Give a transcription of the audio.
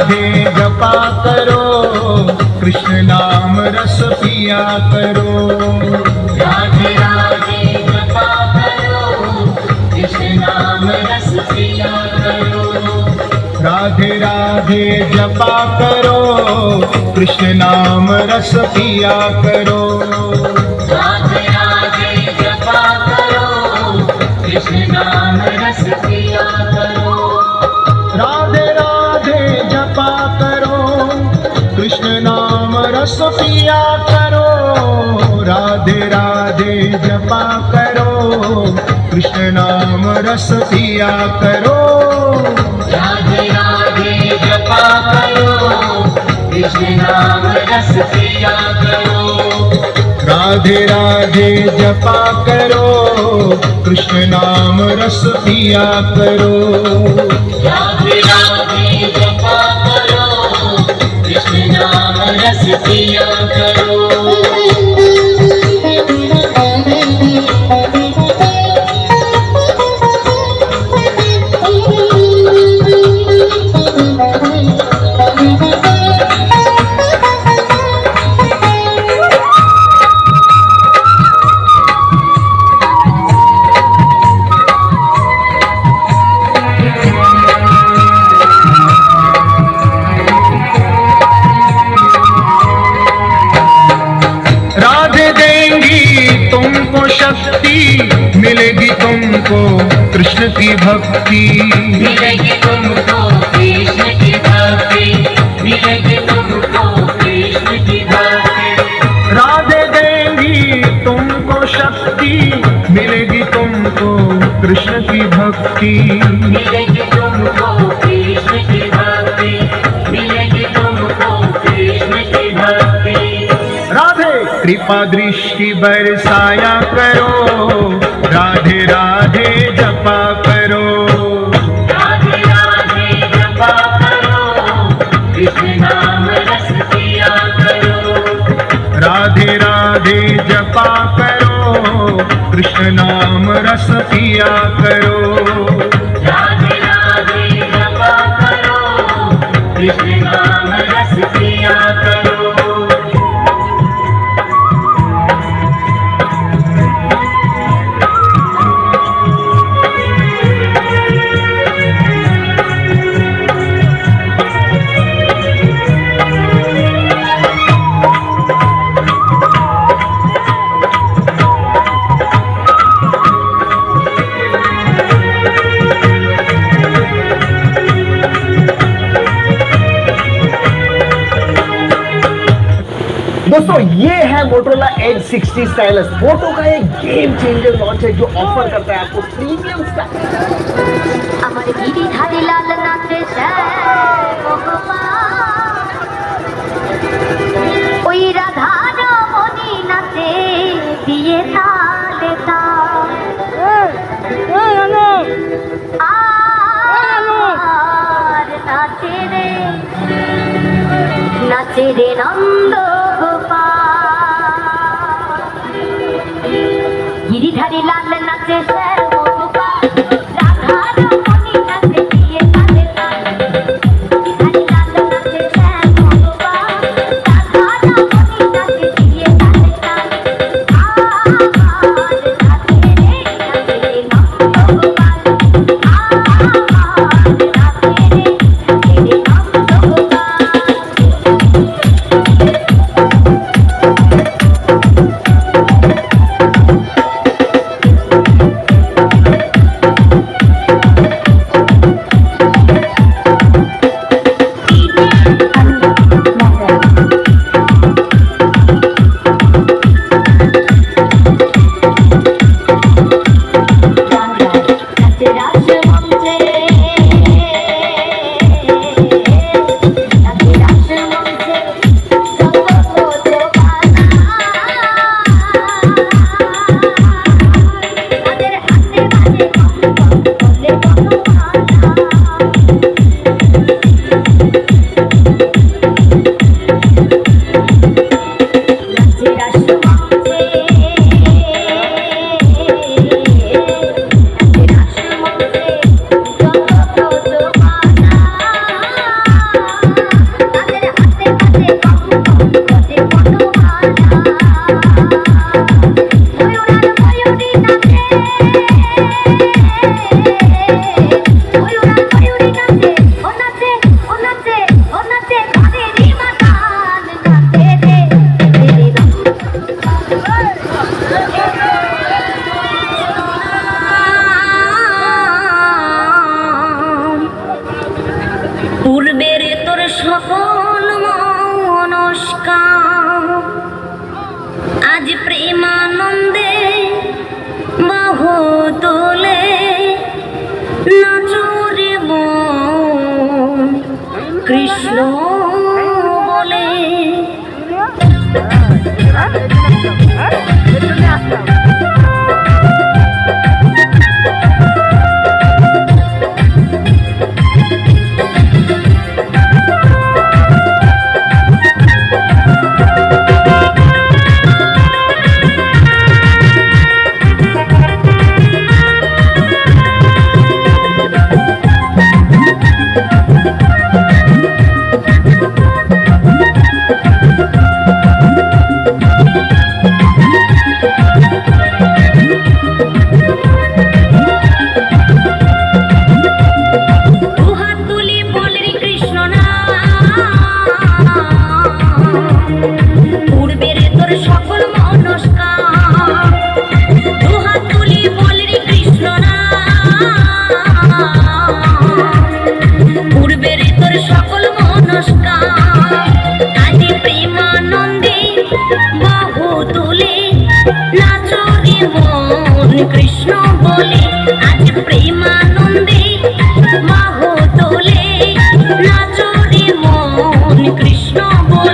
राधे जपा करो, कृष्ण नाम रस पिया करो। राधे राधे जपा करो, कृष्ण नाम रस पिया करो। राधे राधे जपा करो, कृष्ण नाम रस पिया करो। राधे राधे जपा करो, कृष्ण नाम रस पिया करो। राधे राधे जपा करो, कृष्ण नाम रस पिया करो। राधे राधे जपा करो, कृष्ण नाम रस पिया करो। राधे राधे जपा करो, कृष्ण नाम रस पिया करो। राधे राधे जपा करो, कृष्ण नाम रस पिया करो। राधे राधे जपा करो, कृष्ण नाम रस पिया करो। मिलेगी तुमको कृष्ण की भक्ति, मिलेगी तुमको कृष्ण की भक्ति, मिलेगी तुमको कृष्ण की भक्ति। राधे देंगी तुमको शक्ति, मिलेगी तुमको कृष्ण की भक्ति, मिलेगी तुमको कृष्ण की भक्ति, मिलेगी तुमको कृष्ण की भक्ति। राधे कृपा दृष्टि बरसाया करो, राधे राधे जपा करो। राधे राधे जपा करो, कृष्ण नाम रस पिया करो। राधे राधे जपा करो, कृष्ण नाम रस पिया करो। राधे राधे जपा करो, कृष्ण नाम रस पिया करो। दोस्तों ये है मोटोरोला एज 60 स्टाइलस। मोटो का एक गेम चेंजर लॉन्च है जो ऑफर करता है आपको प्रीमियम स्टाइल। আমার গিরি ধারে লাল নাচে ওই রাধা রমণী নাচে দিয়ে তালে আর নাচে রে নন্দ গিরিধারী লাল নাচে নাচরে মন কৃষ্ণ বলে। দুহাত তুলি বল রে কৃষ্ণ নাম, পূর্বের তোর সকল মনস্কাম। দুহাত তুলি বল রে কৃষ্ণ নাম, পূর্বের তোর সকল মনস্কাম। আদি প্রেমানন্দে বাহু তুলে নাচরে মন কৃষ্ণ বলে। আজ প্রেমানন্দে বাহু তোলে নাচরে মন কৃষ্ণ বলে।